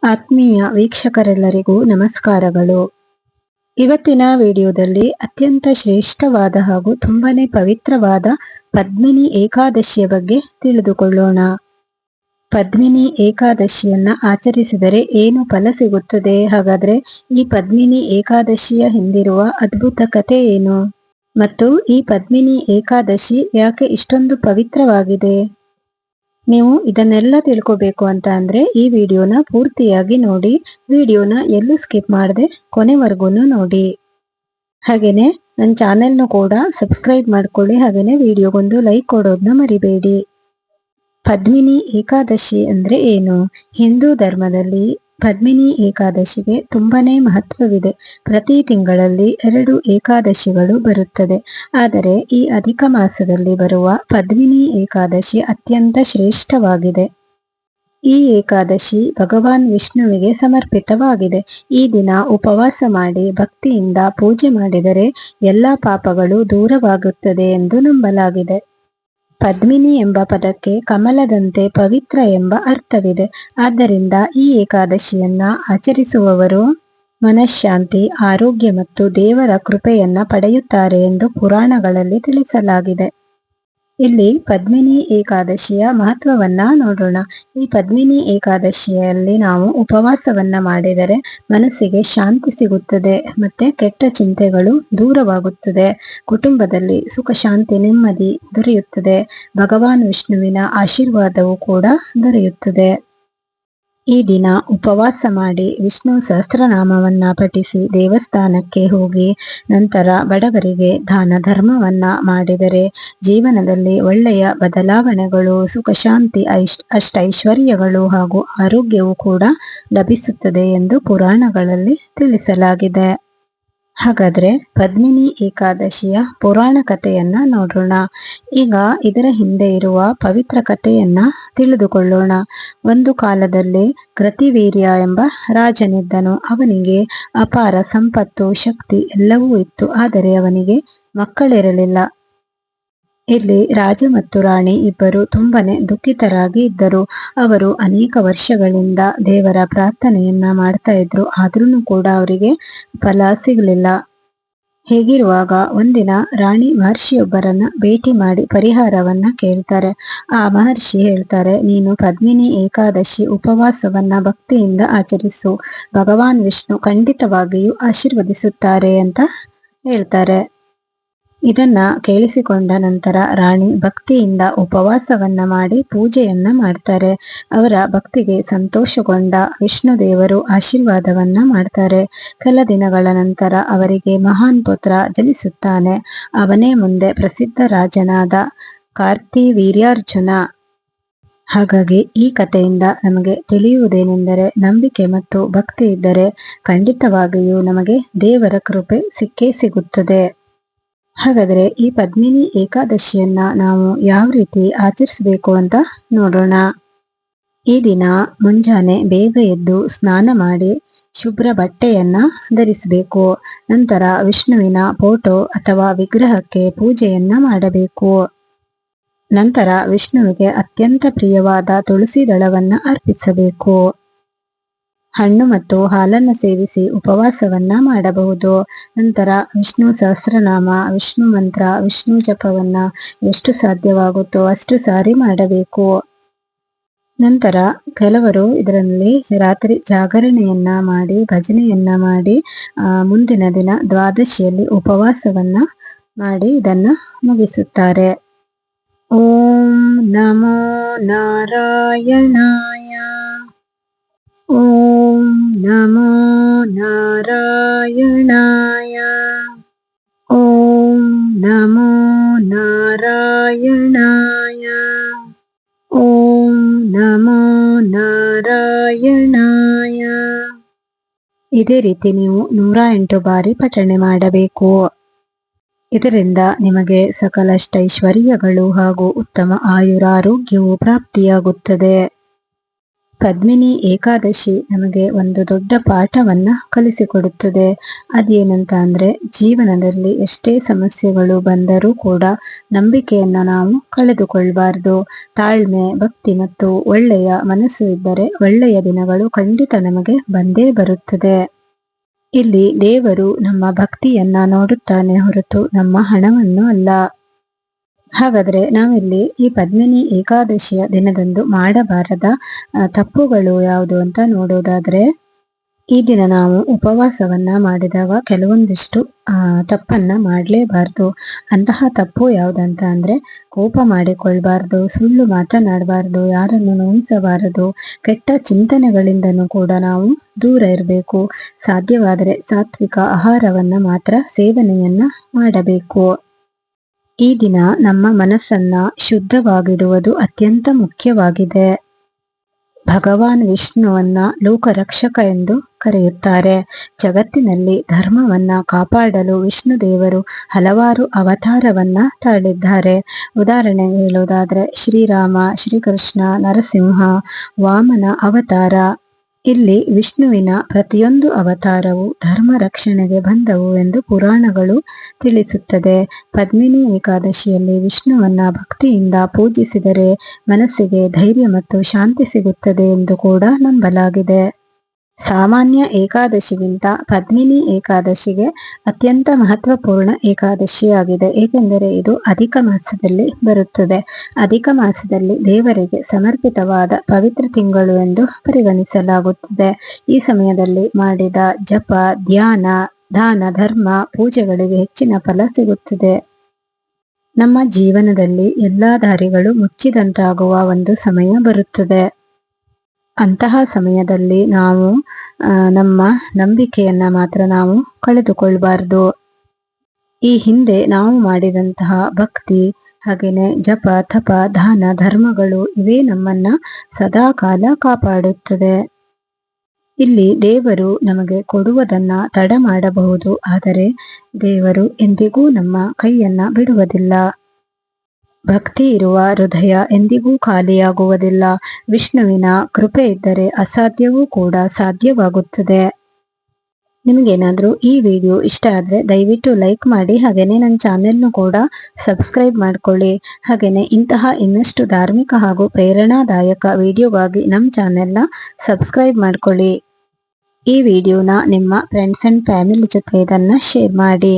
ಆತ್ಮೀಯ ವೀಕ್ಷಕರೆಲ್ಲರಿಗೂ ನಮಸ್ಕಾರಗಳು. ಇವತ್ತಿನ ವಿಡಿಯೋದಲ್ಲಿ ಅತ್ಯಂತ ಶ್ರೇಷ್ಠವಾದ ಹಾಗೂ ತುಂಬಾನೇ ಪವಿತ್ರವಾದ ಪದ್ಮಿನಿ ಏಕಾದಶಿಯ ಬಗ್ಗೆ ತಿಳಿದುಕೊಳ್ಳೋಣ. ಪದ್ಮಿನಿ ಏಕಾದಶಿಯನ್ನ ಆಚರಿಸಿದರೆ ಏನು ಫಲ ಸಿಗುತ್ತದೆ? ಹಾಗಾದ್ರೆ ಈ ಪದ್ಮಿನಿ ಏಕಾದಶಿಯ ಹಿಂದಿರುವ ಅದ್ಭುತ ಕಥೆ ಏನು? ಮತ್ತು ಈ ಪದ್ಮಿನಿ ಏಕಾದಶಿ ಯಾಕೆ ಇಷ್ಟೊಂದು ಪವಿತ್ರವಾಗಿದೆ? ನೀವು ಇದನ್ನೆಲ್ಲ ತಿಳ್ಕೋಬೇಕು ಅಂತ ಅಂದ್ರೆ ಈ ವಿಡಿಯೋನ ಪೂರ್ತಿಯಾಗಿ ನೋಡಿ. ವಿಡಿಯೋನ ಎಲ್ಲೂ ಸ್ಕಿಪ್ ಮಾಡದೆ ಕೊನೆವರೆಗೂ ನೋಡಿ. ಹಾಗೇನೆ ನನ್ನ ಚಾನೆಲ್ನು ಕೂಡ ಸಬ್ಸ್ಕ್ರೈಬ್ ಮಾಡ್ಕೊಳ್ಳಿ. ಹಾಗೇನೆ ವಿಡಿಯೋಗೊಂದು ಲೈಕ್ ಕೊಡೋದನ್ನ ಮರಿಬೇಡಿ. ಪದ್ಮಿನಿ ಏಕಾದಶಿ ಅಂದ್ರೆ ಏನು? ಹಿಂದೂ ಧರ್ಮದಲ್ಲಿ ಪದ್ಮಿನಿ ಏಕಾದಶಿಗೆ ತುಂಬಾನೇ ಮಹತ್ವವಿದೆ. ಪ್ರತಿ ತಿಂಗಳಲ್ಲಿ 2 ಏಕಾದಶಿಗಳು ಬರುತ್ತದೆ. ಆದರೆ ಈ ಅಧಿಕ ಮಾಸದಲ್ಲಿ ಬರುವ ಪದ್ಮಿನಿ ಏಕಾದಶಿ ಅತ್ಯಂತ ಶ್ರೇಷ್ಠವಾಗಿದೆ. ಈ ಏಕಾದಶಿ ಭಗವಾನ್ ವಿಷ್ಣುವಿಗೆ ಸಮರ್ಪಿತವಾಗಿದೆ. ಈ ದಿನ ಉಪವಾಸ ಮಾಡಿ ಭಕ್ತಿಯಿಂದ ಪೂಜೆ ಮಾಡಿದರೆ ಎಲ್ಲ ಪಾಪಗಳು ದೂರವಾಗುತ್ತದೆ ಎಂದು ನಂಬಲಾಗಿದೆ. ಪದ್ಮಿನಿ ಎಂಬ ಪದಕ್ಕೆ ಕಮಲದಂತೆ ಪವಿತ್ರ ಎಂಬ ಅರ್ಥವಿದೆ. ಆದ್ದರಿಂದ ಈ ಏಕಾದಶಿಯನ್ನ ಆಚರಿಸುವವರು ಮನಃಶಾಂತಿ, ಆರೋಗ್ಯ ಮತ್ತು ದೇವರ ಕೃಪೆಯನ್ನ ಪಡೆಯುತ್ತಾರೆ ಎಂದು ಪುರಾಣಗಳಲ್ಲಿ ತಿಳಿಸಲಾಗಿದೆ. ಇಲ್ಲಿ ಪದ್ಮಿನಿ ಏಕಾದಶಿಯ ಮಹತ್ವವನ್ನ ನೋಡೋಣ. ಈ ಪದ್ಮಿನಿ ಏಕಾದಶಿಯಲ್ಲಿ ನಾವು ಉಪವಾಸವನ್ನ ಮಾಡಿದರೆ ಮನಸ್ಸಿಗೆ ಶಾಂತಿ ಸಿಗುತ್ತದೆ, ಮತ್ತೆ ಕೆಟ್ಟ ಚಿಂತೆಗಳು ದೂರವಾಗುತ್ತದೆ, ಕುಟುಂಬದಲ್ಲಿ ಸುಖ ಶಾಂತಿ ನೆಮ್ಮದಿ ದೊರೆಯುತ್ತದೆ, ಭಗವಾನ್ ವಿಷ್ಣುವಿನ ಆಶೀರ್ವಾದವೂ ಕೂಡ ದೊರೆಯುತ್ತದೆ. ಈ ದಿನ ಉಪವಾಸ ಮಾಡಿ ವಿಷ್ಣು ಸಹಸ್ರನಾಮವನ್ನ ಪಠಿಸಿ ದೇವಸ್ಥಾನಕ್ಕೆ ಹೋಗಿ ನಂತರ ಬಡವರಿಗೆ ದಾನ ಧರ್ಮವನ್ನ ಮಾಡಿದರೆ ಜೀವನದಲ್ಲಿ ಒಳ್ಳೆಯ ಬದಲಾವಣೆಗಳು, ಸುಖ ಶಾಂತಿ, ಅಷ್ಟೈಶ್ವರ್ಯಗಳು ಹಾಗೂ ಆರೋಗ್ಯವು ಕೂಡ ಲಭಿಸುತ್ತದೆ ಎಂದು ಪುರಾಣಗಳಲ್ಲಿ ತಿಳಿಸಲಾಗಿದೆ. ಹಾಗಾದ್ರೆ ಪದ್ಮಿನಿ ಏಕಾದಶಿಯ ಪುರಾಣ ಕಥೆಯನ್ನ ನೋಡೋಣ. ಈಗ ಇದರ ಹಿಂದೆ ಇರುವ ಪವಿತ್ರ ಕಥೆಯನ್ನ ತಿಳಿದುಕೊಳ್ಳೋಣ. ಒಂದು ಕಾಲದಲ್ಲಿ ಕೃತಿವೀರ್ಯ ಎಂಬ ರಾಜನಿದ್ದನು. ಅವನಿಗೆ ಅಪಾರ ಸಂಪತ್ತು, ಶಕ್ತಿ ಎಲ್ಲವೂ ಇತ್ತು. ಆದರೆ ಅವನಿಗೆ ಮಕ್ಕಳಿರಲಿಲ್ಲ. ಇಲ್ಲಿ ರಾಜ ಮತ್ತು ರಾಣಿ ಇಬ್ಬರು ತುಂಬಾನೇ ದುಃಖಿತರಾಗಿ ಇದ್ದರು. ಅವರು ಅನೇಕ ವರ್ಷಗಳಿಂದ ದೇವರ ಪ್ರಾರ್ಥನೆಯನ್ನ ಮಾಡ್ತಾ ಇದ್ರು. ಆದ್ರೂ ಕೂಡ ಅವರಿಗೆ ಫಲ ಸಿಗಲಿಲ್ಲ. ಹೇಗಿರುವಾಗ ಒಂದಿನ ರಾಣಿ ಮಹರ್ಷಿಯೊಬ್ಬರನ್ನ ಭೇಟಿ ಮಾಡಿ ಪರಿಹಾರವನ್ನ ಕೇಳ್ತಾರೆ. ಆ ಮಹರ್ಷಿ ಹೇಳ್ತಾರೆ, ನೀನು ಪದ್ಮಿನಿ ಏಕಾದಶಿ ಉಪವಾಸವನ್ನ ಭಕ್ತಿಯಿಂದ ಆಚರಿಸು, ಭಗವಾನ್ ವಿಷ್ಣು ಖಂಡಿತವಾಗಿಯೂ ಆಶೀರ್ವದಿಸುತ್ತಾರೆ ಅಂತ ಹೇಳ್ತಾರೆ. ಇದನ್ನ ಕೇಳಿಸಿಕೊಂಡ ನಂತರ ರಾಣಿ ಭಕ್ತಿಯಿಂದ ಉಪವಾಸವನ್ನ ಮಾಡಿ ಪೂಜೆಯನ್ನ ಮಾಡ್ತಾರೆ. ಅವರ ಭಕ್ತಿಗೆ ಸಂತೋಷಗೊಂಡ ವಿಷ್ಣು ದೇವರು ಆಶೀರ್ವಾದವನ್ನ ಮಾಡ್ತಾರೆ. ಕೆಲ ದಿನಗಳ ನಂತರ ಅವರಿಗೆ ಮಹಾನ್ ಪುತ್ರ ಜನಿಸುತ್ತಾನೆ. ಅವನೇ ಮುಂದೆ ಪ್ರಸಿದ್ಧ ರಾಜನಾದ ಕಾರ್ತಿವೀರ್ಯಾರ್ಜುನ. ಹಾಗಾಗಿ ಈ ಕಥೆಯಿಂದ ನಮಗೆ ತಿಳಿಯುವುದೇನೆಂದರೆ, ನಂಬಿಕೆ ಮತ್ತು ಭಕ್ತಿ ಇದ್ದರೆ ಖಂಡಿತವಾಗಿಯೂ ನಮಗೆ ದೇವರ ಕೃಪೆ ಸಿಕ್ಕೇ ಸಿಗುತ್ತದೆ. ಹಾಗಾದ್ರೆ ಈ ಪದ್ಮಿನಿ ಏಕಾದಶಿಯನ್ನ ನಾವು ಯಾವ ರೀತಿ ಆಚರಿಸಬೇಕು ಅಂತ ನೋಡೋಣ. ಈ ದಿನ ಮುಂಜಾನೆ ಬೇಗ ಎದ್ದು ಸ್ನಾನ ಮಾಡಿ ಶುಭ್ರ ಬಟ್ಟೆಯನ್ನ ಧರಿಸಬೇಕು. ನಂತರ ವಿಷ್ಣುವಿನ ಫೋಟೋ ಅಥವಾ ವಿಗ್ರಹಕ್ಕೆ ಪೂಜೆಯನ್ನ ಮಾಡಬೇಕು. ನಂತರ ವಿಷ್ಣುವಿಗೆ ಅತ್ಯಂತ ಪ್ರಿಯವಾದ ತುಳಸಿ ದಳವನ್ನ ಅರ್ಪಿಸಬೇಕು. ಹಣ್ಣು ಮತ್ತು ಹಾಲನ್ನು ಸೇವಿಸಿ ಉಪವಾಸವನ್ನ ಮಾಡಬಹುದು. ನಂತರ ವಿಷ್ಣು ಸಹಸ್ರನಾಮ, ವಿಷ್ಣು ಮಂತ್ರ, ವಿಷ್ಣು ಜಪವನ್ನ ಎಷ್ಟು ಸಾಧ್ಯವಾಗುತ್ತೋ ಅಷ್ಟು ಸಾರಿ ಮಾಡಬೇಕು. ನಂತರ ಕೆಲವರು ಇದರಲ್ಲಿ ರಾತ್ರಿ ಜಾಗರಣೆಯನ್ನ ಮಾಡಿ ಭಜನೆಯನ್ನ ಮಾಡಿ ಮುಂದಿನ ದಿನ ದ್ವಾದಶಿಯಲ್ಲಿ ಉಪವಾಸವನ್ನ ಮಾಡಿ ಇದನ್ನ ಮುಗಿಸುತ್ತಾರೆ. ಓಂ ನಮೋ ನಾರಾಯಣಾಯ. ಓಂ ನಮೋ ನಾರಾಯಣಾಯ. ಓಂ ನಮೋ ನಾರಾಯಣಾಯ. ಓಂ ನಮೋ ನಾರಾಯಣಾಯ. ಇದೇ ರೀತಿ ನೀವು 108 ಬಾರಿ ಪಠಣೆ ಮಾಡಬೇಕು. ಇದರಿಂದ ನಿಮಗೆ ಸಕಲಷ್ಟೈಶ್ವರ್ಯಗಳು ಹಾಗೂ ಉತ್ತಮ ಆಯುರಾರೋಗ್ಯವು ಪ್ರಾಪ್ತಿಯಾಗುತ್ತದೆ. ಪದ್ಮಿನಿ ಏಕಾದಶಿ ನಮಗೆ ಒಂದು ದೊಡ್ಡ ಪಾಠವನ್ನ ಕಲಿಸಿಕೊಡುತ್ತದೆ. ಅದೇನಂತ ಅಂದ್ರೆ, ಜೀವನದಲ್ಲಿ ಎಷ್ಟೇ ಸಮಸ್ಯೆಗಳು ಬಂದರೂ ಕೂಡ ನಂಬಿಕೆಯನ್ನ ನಾವು ಕಳೆದುಕೊಳ್ಬಾರ್ದು. ತಾಳ್ಮೆ, ಭಕ್ತಿ ಮತ್ತು ಒಳ್ಳೆಯ ಮನಸ್ಸು ಇದ್ದರೆ ಒಳ್ಳೆಯ ದಿನಗಳು ಖಂಡಿತ ನಮಗೆ ಬಂದೇ ಬರುತ್ತದೆ. ಇಲ್ಲಿ ದೇವರು ನಮ್ಮ ಭಕ್ತಿಯನ್ನ ನೋಡುತ್ತಾನೆ ಹೊರತು ನಮ್ಮ ಹಣವನ್ನು ಅಲ್ಲ. ಹಾಗಾದ್ರೆ ನಾವಿಲ್ಲಿ ಈ ಪದ್ಮಿನಿ ಏಕಾದಶಿಯ ದಿನದಂದು ಮಾಡಬಾರದ ತಪ್ಪುಗಳು ಯಾವುದು ಅಂತ ನೋಡೋದಾದ್ರೆ, ಈ ದಿನ ನಾವು ಉಪವಾಸವನ್ನ ಮಾಡಿದಾಗ ಕೆಲವೊಂದಿಷ್ಟು ತಪ್ಪನ್ನ ಮಾಡಲೇಬಾರ್ದು. ಅಂತಹ ತಪ್ಪು ಯಾವುದಂತ ಅಂದ್ರೆ, ಕೋಪ ಮಾಡಿಕೊಳ್ಬಾರ್ದು, ಸುಳ್ಳು ಮಾತನಾಡಬಾರ್ದು, ಯಾರನ್ನು ನೋಯಿಸಬಾರದು, ಕೆಟ್ಟ ಚಿಂತನೆಗಳಿಂದನೂ ಕೂಡ ನಾವು ದೂರ ಇರಬೇಕು. ಸಾಧ್ಯವಾದರೆ ಸಾತ್ವಿಕ ಆಹಾರವನ್ನ ಮಾತ್ರ ಸೇವನೆಯನ್ನ ಮಾಡಬೇಕು. ಈ ದಿನ ನಮ್ಮ ಮನಸ್ಸನ್ನ ಶುದ್ಧವಾಗಿಡುವುದು ಅತ್ಯಂತ ಮುಖ್ಯವಾಗಿದೆ. ಭಗವಾನ್ ವಿಷ್ಣುವನ್ನ ಲೋಕರಕ್ಷಕ ಎಂದು ಕರೆಯುತ್ತಾರೆ. ಜಗತ್ತಿನಲ್ಲಿ ಧರ್ಮವನ್ನ ಕಾಪಾಡಲು ವಿಷ್ಣು ದೇವರು ಹಲವಾರು ಅವತಾರವನ್ನ ತಾಳಿದ್ದಾರೆ. ಉದಾಹರಣೆಗೆ ಹೇಳುವುದಾದ್ರೆ, ಶ್ರೀರಾಮ, ಶ್ರೀಕೃಷ್ಣ, ನರಸಿಂಹ, ವಾಮನ ಅವತಾರ. ಇಲ್ಲಿ ವಿಷ್ಣುವಿನ ಪ್ರತಿಯೊಂದು ಅವತಾರವು ಧರ್ಮ ರಕ್ಷಣೆಗೆ ಬಂದವು ಎಂದು ಪುರಾಣಗಳು ತಿಳಿಸುತ್ತದೆ. ಪದ್ಮಿನಿ ಏಕಾದಶಿಯಲ್ಲಿ ವಿಷ್ಣುವನ್ನ ಭಕ್ತಿಯಿಂದ ಪೂಜಿಸಿದರೆ ಮನಸ್ಸಿಗೆ ಧೈರ್ಯ ಮತ್ತು ಶಾಂತಿ ಸಿಗುತ್ತದೆ ಎಂದು ಕೂಡ ನಂಬಲಾಗಿದೆ. ಸಾಮಾನ್ಯ ಏಕಾದಶಿಗಿಂತ ಪದ್ಮಿನಿ ಏಕಾದಶಿಗೆ ಅತ್ಯಂತ ಮಹತ್ವಪೂರ್ಣ ಏಕಾದಶಿಯಾಗಿದೆ. ಏಕೆಂದರೆ ಇದು ಅಧಿಕ ಮಾಸದಲ್ಲಿ ಬರುತ್ತದೆ. ಅಧಿಕ ಮಾಸದಲ್ಲಿ ದೇವರಿಗೆ ಸಮರ್ಪಿತವಾದ ಪವಿತ್ರ ತಿಂಗಳು ಎಂದು ಪರಿಗಣಿಸಲಾಗುತ್ತದೆ. ಈ ಸಮಯದಲ್ಲಿ ಮಾಡಿದ ಜಪ, ಧ್ಯಾನ, ದಾನ, ಧರ್ಮ, ಪೂಜೆಗಳಿಗೆ ಹೆಚ್ಚಿನ ಫಲ ಸಿಗುತ್ತದೆ. ನಮ್ಮ ಜೀವನದಲ್ಲಿ ಎಲ್ಲಾ ದಾರಿಗಳು ಮುಚ್ಚಿದಂತಾಗುವ ಒಂದು ಸಮಯ ಬರುತ್ತದೆ. ಅಂತಹ ಸಮಯದಲ್ಲಿ ನಾವು ನಮ್ಮ ನಂಬಿಕೆಯನ್ನ ಮಾತ್ರ ನಾವು ಕಳೆದುಕೊಳ್ಬಾರ್ದು. ಈ ಹಿಂದೆ ನಾವು ಮಾಡಿದಂತಹ ಭಕ್ತಿ, ಹಾಗೇನೆ ಜಪ, ತಪ, ದಾನ, ಧರ್ಮಗಳು ಇವೇ ನಮ್ಮನ್ನ ಸದಾ ಕಾಲ ಕಾಪಾಡುತ್ತದೆ. ಇಲ್ಲಿ ದೇವರು ನಮಗೆ ಕೊಡುವುದನ್ನ ತಡ ಮಾಡಬಹುದು, ಆದರೆ ದೇವರು ಎಂದಿಗೂ ನಮ್ಮ ಕೈಯನ್ನ ಬಿಡುವುದಿಲ್ಲ. ಭಕ್ತಿ ಇರುವ ಹೃದಯ ಎಂದಿಗೂ ಖಾಲಿಯಾಗುವುದಿಲ್ಲ. ವಿಷ್ಣುವಿನ ಕೃಪೆ ಇದ್ದರೆ ಅಸಾಧ್ಯವೂ ಕೂಡ ಸಾಧ್ಯವಾಗುತ್ತದೆ. ನಿಮಗೇನಾದ್ರೂ ಈ ವಿಡಿಯೋ ಇಷ್ಟ ಆದ್ರೆ ದಯವಿಟ್ಟು ಲೈಕ್ ಮಾಡಿ, ಹಾಗೇನೆ ನನ್ನ ಚಾನೆಲ್ನು ಕೂಡ ಸಬ್ಸ್ಕ್ರೈಬ್ ಮಾಡ್ಕೊಳ್ಳಿ. ಹಾಗೇನೆ ಇಂತಹ ಇನ್ನಷ್ಟು ಧಾರ್ಮಿಕ ಹಾಗೂ ಪ್ರೇರಣಾದಾಯಕ ವಿಡಿಯೋಗಾಗಿ ನಮ್ಮ ಚಾನೆಲ್ನ ಸಬ್ಸ್ಕ್ರೈಬ್ ಮಾಡ್ಕೊಳ್ಳಿ. ಈ ವಿಡಿಯೋನ ನಿಮ್ಮ ಫ್ರೆಂಡ್ಸ್ ಅಂಡ್ ಫ್ಯಾಮಿಲಿ ಜೊತೆ ಇದನ್ನ ಶೇರ್ ಮಾಡಿ.